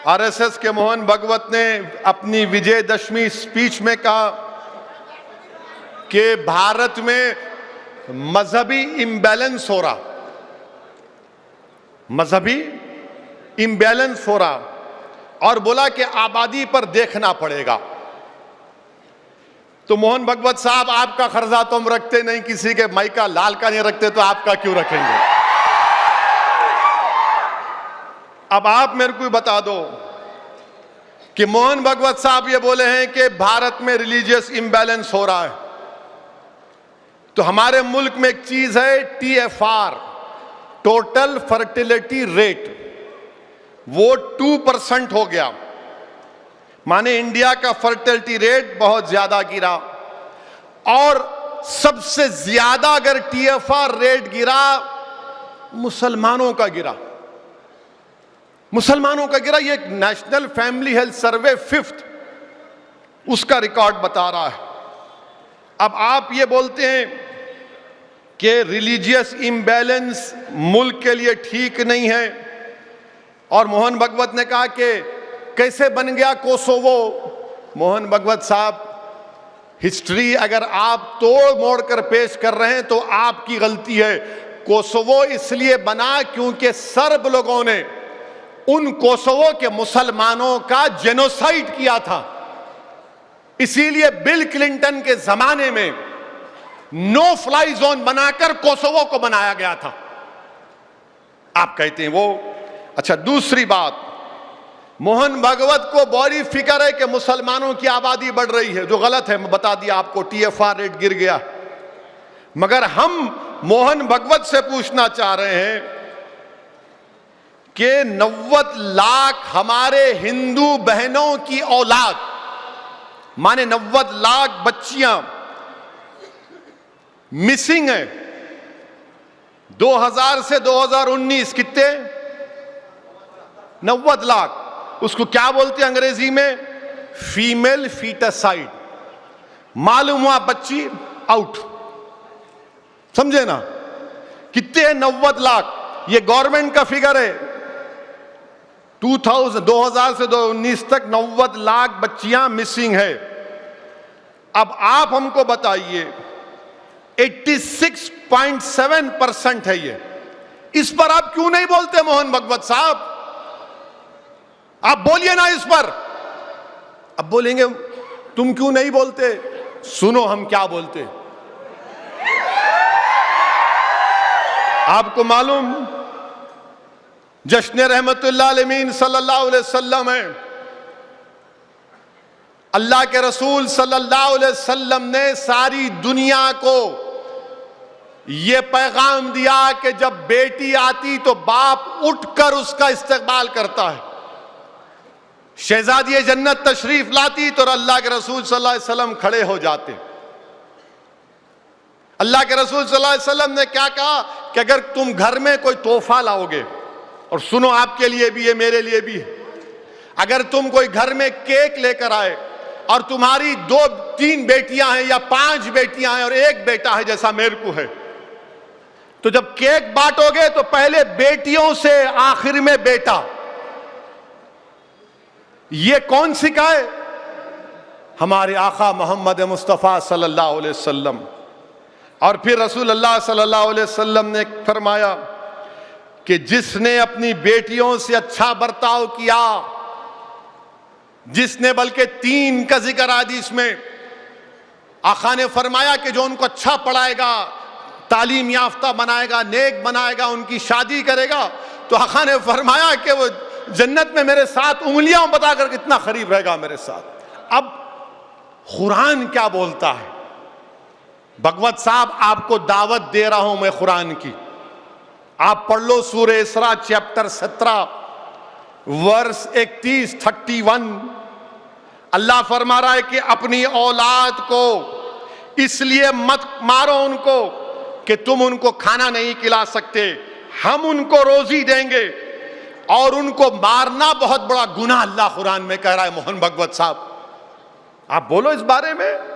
RSS के मोहन भागवत ने अपनी विजयदशमी स्पीच में कहा कि भारत में मजहबी इम्बैलेंस हो रहा, मजहबी इम्बैलेंस हो रहा, और बोला कि आबादी पर देखना पड़ेगा। तो मोहन भागवत साहब, आपका खर्जा तो हम रखते नहीं, किसी के माई का लाल का नहीं रखते, तो आपका क्यों रखेंगे? अब आप मेरे को बता दो कि मोहन भागवत साहब ये बोले हैं कि भारत में रिलीजियस इम्बैलेंस हो रहा है, तो हमारे मुल्क में एक चीज है TFR, टोटल फर्टिलिटी रेट, वो 2% हो गया। माने इंडिया का फर्टिलिटी रेट बहुत ज्यादा गिरा, और सबसे ज्यादा अगर TFR रेट गिरा, मुसलमानों का गिरा, मुसलमानों का गिरा। ये national family health survey 5th उसका रिकॉर्ड बता रहा है। अब आप ये बोलते हैं कि रिलीजियस इम्बैलेंस मुल्क के लिए ठीक नहीं है, और मोहन भागवत ने कहा कि कैसे बन गया कोसोवो। मोहन भागवत साहब, हिस्ट्री अगर आप तोड़ मोड़ कर पेश कर रहे हैं तो आपकी गलती है। कोसोवो इसलिए बना क्योंकि सर्ब लोगों ने उन कोसोवो के मुसलमानों का जेनोसाइड किया था, इसीलिए बिल क्लिंटन के जमाने में नो फ्लाई जोन बनाकर कोसोवो को बनाया गया था। आप कहते हैं वो। अच्छा, दूसरी बात, मोहन भागवत को बड़ी फिक्र है कि मुसलमानों की आबादी बढ़ रही है, जो गलत है। मैं बता दिया आपको, TFR रेट गिर गया। मगर हम मोहन भागवत से पूछना चाह रहे हैं कि 90 लाख हमारे हिंदू बहनों की औलाद, माने 90 लाख बच्चियां मिसिंग है। 2000 से 2019 कितने? 90 लाख। उसको क्या बोलते हैं अंग्रेजी में? फीमेल फीटसाइड। मालूम हुआ बच्ची आउट। समझे ना? कितने हैं? 90 लाख। ये गवर्नमेंट का फिगर है। 2000 से 2019 तक 90 लाख बच्चियां मिसिंग है। अब आप हमको बताइए, 86.7% है ये। इस पर आप क्यों नहीं बोलते मोहन भागवत साहब? आप बोलिए ना इस पर। अब बोलेंगे तुम क्यों नहीं बोलते? सुनो हम क्या बोलते। आपको मालूम जश्न रहमतुल्लाह अलमीन सल्लल्लाहु अलैहि वसल्लम है। अल्लाह के रसूल सल्लल्लाहु अलैहि वसल्लम ने सारी दुनिया को यह पैगाम दिया कि जब बेटी आती तो बाप उठकर उसका इस्तकबाल करता है। शहजादी जन्नत तशरीफ लाती तो अल्लाह के रसूल सल्लल्लाहु अलैहि वसल्लम खड़े हो जाते। अल्लाह के रसूल सल्लल्लाहु अलैहि वसल्लम ने क्या कहा कि अगर तुम घर में कोई तोहफा लाओगे, और सुनो आपके लिए भी है, मेरे लिए भी है, अगर तुम कोई घर में केक लेकर आए और तुम्हारी 2-3 बेटियां हैं या 5 बेटियां हैं और 1 बेटा है जैसा मेरे को है, तो जब केक बांटोगे तो पहले बेटियों से आखिर में बेटा। ये कौन सिखाए? हमारे आका मोहम्मद मुस्तफ़ा सल्लल्लाहु अलैहि वसल्लम। और फिर रसूल अल्लाह सल्लल्लाहु अलैहि वसल्लम ने फरमाया कि जिसने अपनी बेटियों से अच्छा बर्ताव किया, जिसने बल्कि 3 का जिक्र हदीस में आका ने फरमाया कि जो उनको अच्छा पढ़ाएगा, तालीम याफ्ता बनाएगा, नेक बनाएगा, उनकी शादी करेगा, तो आका ने फरमाया कि वो जन्नत में मेरे साथ उंगलियां बताकर कितना करीब रहेगा मेरे साथ। अब कुरान क्या बोलता है? भगवत साहब, आपको दावत दे रहा हूं मैं कुरान की। आप पढ़ लो सूरह इसरा चैप्टर 17 वर्स 31 अल्लाह फरमा रहा है कि अपनी औलाद को इसलिए मत मारो उनको कि तुम उनको खाना नहीं खिला सकते, हम उनको रोजी देंगे, और उनको मारना बहुत बड़ा गुनाह अल्लाह कुरान में कह रहा है। मोहन भागवत साहब, आप बोलो इस बारे में।